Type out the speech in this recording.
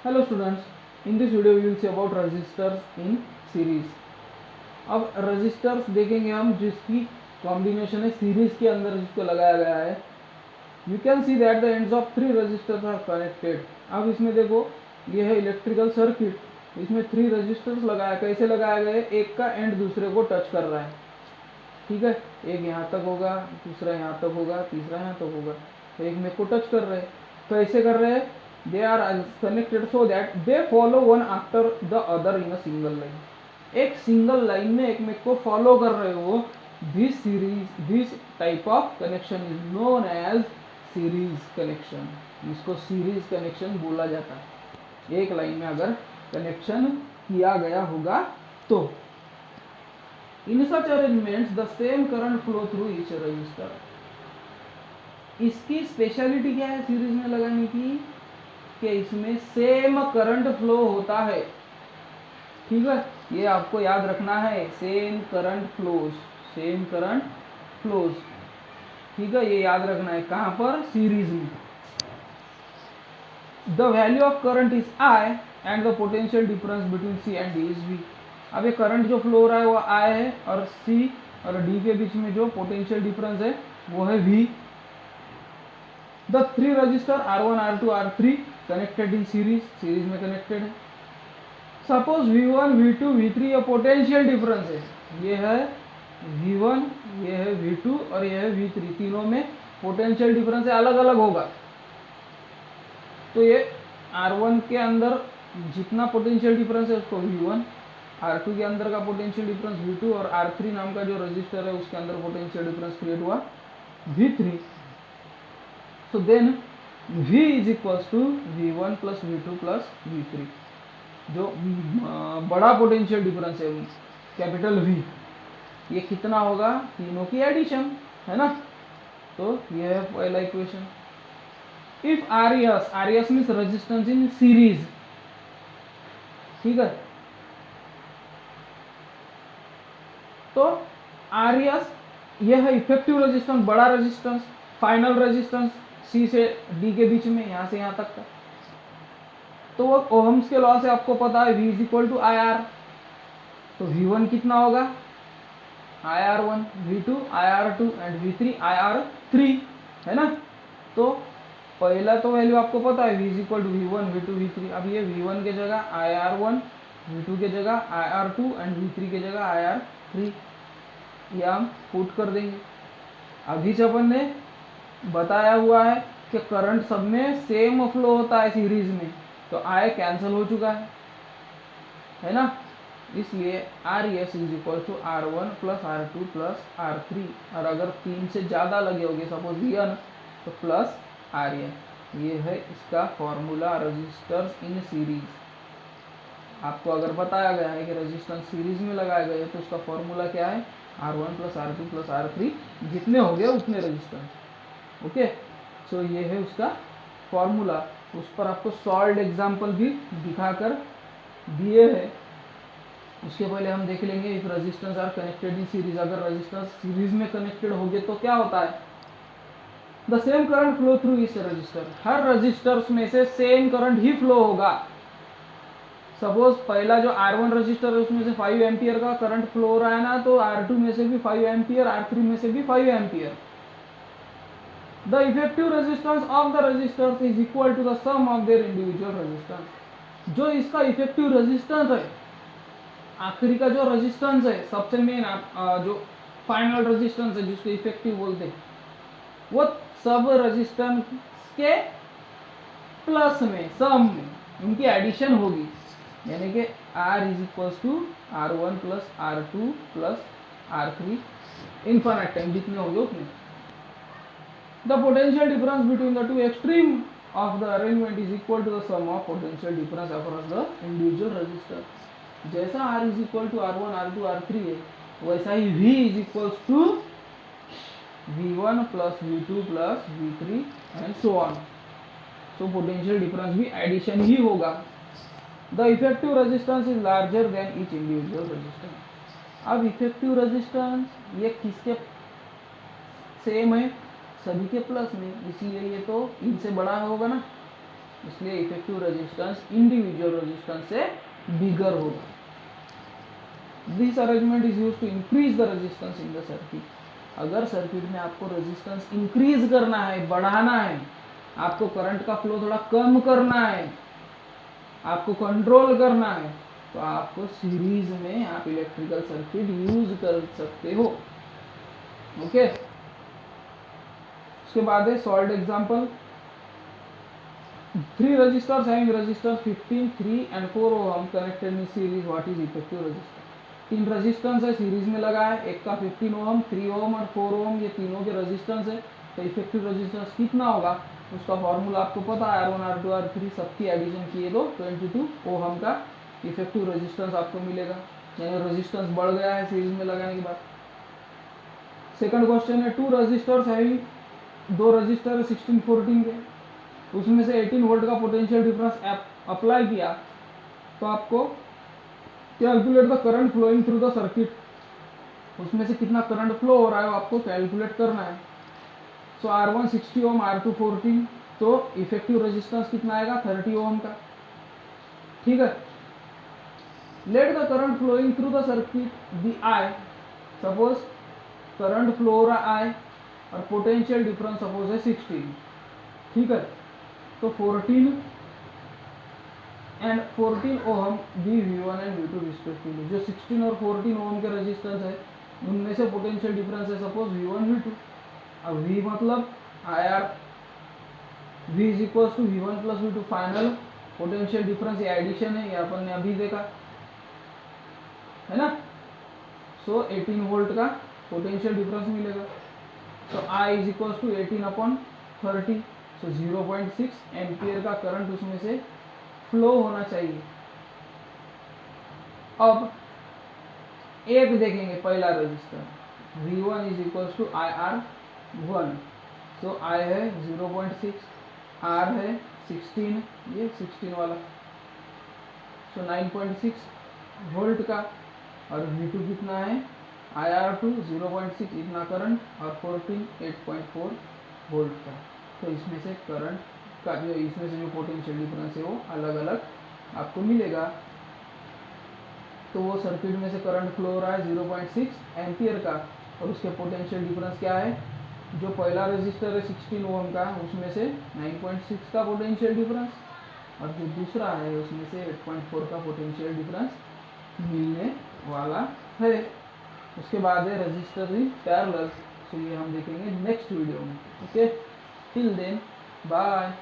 Hello students, in this video we will see about resistors in series. अब resistors देखेंगे हम जिसकी combination है सीरीज के अंदर जिसको लगाया गया है. You can see that the ends of three resistors are connected. अब इसमें देखो ये है इलेक्ट्रिकल सर्किट, इसमें 3 रजिस्टर्स लगाया. कैसे लगाया गया है? एक का एंड दूसरे को टच कर रहा है, ठीक है. एक यहाँ तक होगा, दूसरा यहाँ तक होगा, तीसरा यहाँ तक होगा. तो एक में को टच कर रहे हैं. कैसे कर रहे हैं? They are connected so that they follow one after the other in a single line. एक सिंगल लाइन में एक में को फॉलो कर रहे हो. This type of connection is known as series connection. इसको सीरीज कनेक्शन बोला जाता है. एक लाइन में अगर कनेक्शन किया गया होगा तो. In such arrangements, the same current flow through each resistor. इसकी स्पेशलिटी क्या है सीरीज में लगाने की? कि इसमें सेम करंट फ्लो होता है, ठीक है. ये आपको याद रखना है, same current flows, same current flows, ठीक है. ये याद रखना है कहां पर? सीरीज में. The value of current is I and the potential difference between C and D is V. अब ये करंट जो फ्लो हो रहा है वो I है और C और D के बीच में जो पोटेंशियल डिफरेंस है वो है V. The 3 register R1, R2, R3 connected in series, series में कनेक्टेड है. सपोज V1, V2, V3 ये पोटेंशियल डिफरेंस है. ये है V1, ये है V2 और ये है V3. तीनों में पोटेंशियल डिफरेंस है, अलग अलग होगा. तो ये R1 के अंदर जितना पोटेंशियल डिफरेंस है उसको V1, R2 के अंदर का पोटेंशियल डिफरेंस V2 और R3 नाम का जो रजिस्टर है उसके अंदर पोटेंशियल डिफरेंस क्रिएट हुआ V3. So then V is equals to V1 plus V2 plus V3. जो बड़ा पोटेंशियल डिफरेंस है कैपिटल V, ये कितना होगा? तीनों की एडिशन है ना. तो ये है पहला equation. If RES means resistance in series, ठीक है. तो RES यह है इफेक्टिव रेजिस्टेंस, बड़ा रेजिस्टेंस. फाइनल रेजिस्टेंस C से D के बीच में, यहाँ से यहाँ तक का. तो वो ओहम्स के लॉ से आपको पता है V is equal to IR. तो V1 कितना होगा? IR1, V2 IR2 and V3 IR3, है ना. तो पहला तो वैल्यू आपको पता है V is equal to V1, V2, V3. अब ये V1 के जगह IR1, V2 के जगह IR2 एंड V3 के जगह IR3 ये हम पुट कर देंगे. अभी जब अपन ने बताया हुआ है कि करंट सब में सेम फ्लो होता है सीरीज में, तो I कैंसिल हो चुका है ना. इसलिए RES is equal to R1 plus R2 plus R3. और अगर 3 से ज़्यादा लगे होंगे सपोज N तो प्लस RN. ये है इसका फॉर्मूला रेजिस्टर्स इन सीरीज. आपको अगर बताया गया है कि रेजिस्टेंस सीरीज में लगाया गया है तो उसका फॉर्मूला क्या है? R1 plus R2 plus R3. जितने हो गए उतने रेजिस्टेंस. ओके. सो ये है उसका फॉर्मूला. उस पर आपको सॉल्व एग्जाम्पल भी दिखाकर दिए हैं. उसके पहले हम देख लेंगे if resistance R connected in series. अगर रेजिस्टेंस सीरीज में कनेक्टेड हो गए तो क्या होता है? The same current flow through इस रजिस्टर. हर रजिस्टर्स में से सेम करंट ही फ्लो होगा. सपोज पहला जो R1 रजिस्टर है उसमें से 5 एम्पियर का करंट फ्लो हो रहा है ना, तो R2 में से भी 5 एम्पियर, R3 में से भी 5 ampere. The effective resistance of the resistors is equal to the sum of their individual resistance. जो इसका इफेक्टिव रेजिस्टेंस है, आखिरी का जो रेजिस्टेंस है, सबसे मेन जो फाइनल रेजिस्टेंस है जिसको इफेक्टिव बोलते हैं, वो सब रेजिस्टेंस के प्लस में, सम में उनकी एडिशन होगी. यानी कि R is equal to R1 plus R2 plus R3 infinite time, जितने होंगे उतने. The potential difference between the two extreme of the arrangement is equal to the sum of potential difference across the individual resistor. जैसा R is equal to R1, R2, R3 है, वैसा ही V is equal to V1 plus V2 plus V3 and so on. तो potential difference भी addition ही होगा. The effective resistance is larger than each individual resistance. अब effective resistance ये किसके सेम है? सभी के प्लस में, इसीलिए ये तो इनसे बड़ा होगा ना. इसलिए इफेक्टिव रेजिस्टेंस इंडिविजुअल रेजिस्टेंस से बिगर होगा. This arrangement is used to increase the resistance in the circuit. अगर सर्किट में आपको रेजिस्टेंस इंक्रीज करना है, बढ़ाना है, आपको करंट का फ्लो थोड़ा कम करना है, आपको कंट्रोल करना है, तो आपको सीरीज में आप इलेक्ट्रिकल सर्किट यूज कर सकते हो. ओके. उसके बाद है solve example. 3 resistors having resistance 15, 3 and 4 ohm connected in series. What is effective resistance? 3 resistance है, सीरीज में लगा है. एक का 15 ओम, 3 ओम और 4 ओम, ये तीनों के रेजिस्टेंस है. तो इफेक्टिव रेजिस्टेंस कितना होगा उसका फॉर्मूला आपको पता है. R1 R2 R3 सबकी एडिशन किए तो 22 ओम का इफेक्टिव रेजिस्टेंस आपको मिलेगा. यानी रेजिस्टेंस बढ़ गया है सीरीज में लगाने के बाद. सेकंड क्वेश्चन है 2 रेजिस्टर्स हैविंग, 2 रजिस्टर है 16 14 के, उसमें से 18 वोल्ट का पोटेंशियल डिफरेंस अप्लाई किया तो आपको calculate the current flowing through the circuit. उसमें से कितना करंट फ्लो हो रहा है वो आपको कैलकुलेट करना है. सो R1 60 ओम, R2 14, तो इफेक्टिव रेजिस्टेंस कितना आएगा 30 ओम का. ठीक है. Let the current flowing through the circuit be I. Suppose current flow हो रहा I और पोटेंशियल डिफरेंस सपोज है 16. ठीक है. तो 14 and 14 ohm be V1 and V2 respectively. जो 16 और 14 ओम के रेजिस्टेंस है उनमें से पोटेंशियल डिफरेंस है सपोज V1 V2. अब V मतलब IR, V is equal to V1 plus V2. Final potential difference ये एडिशन है, ये अपन ने अभी देखा है ना. सो 18 वोल्ट का पोटेंशियल डिफरेंस मिलेगा. तो I is equal to 18 upon 30. So 0.6 ampere का करंट उसमें से फ्लो होना चाहिए. अब एक देखेंगे पहला resistor V1 is equal to IR1. So I है 0.6, R है 16, ये 16 वाला, सो 9.6 वोल्ट का. और V2 कितना है IR2 0.6 इतना करंट, और 14 8.4 वोल्ट का. तो इसमें से करंट का जो इसमें से जो पोटेंशियल डिफरेंस है वो अलग अलग आपको मिलेगा. तो वो सर्किट में से करंट फ्लो हो रहा है 0.6 एम्पियर का, और उसके पोटेंशियल डिफरेंस क्या है. जो पहला रेजिस्टर है 16 ओम का उसमें से 9.6 का पोटेंशियल डिफरेंस, और जो दूसरा है उसमें से 8.4 का पोटेंशियल डिफरेंस मिलने वाला है. उसके बाद है रेजिस्टर इन पैरेलल. सो ये हम देखेंगे नेक्स्ट वीडियो में. ओके. Till then bye.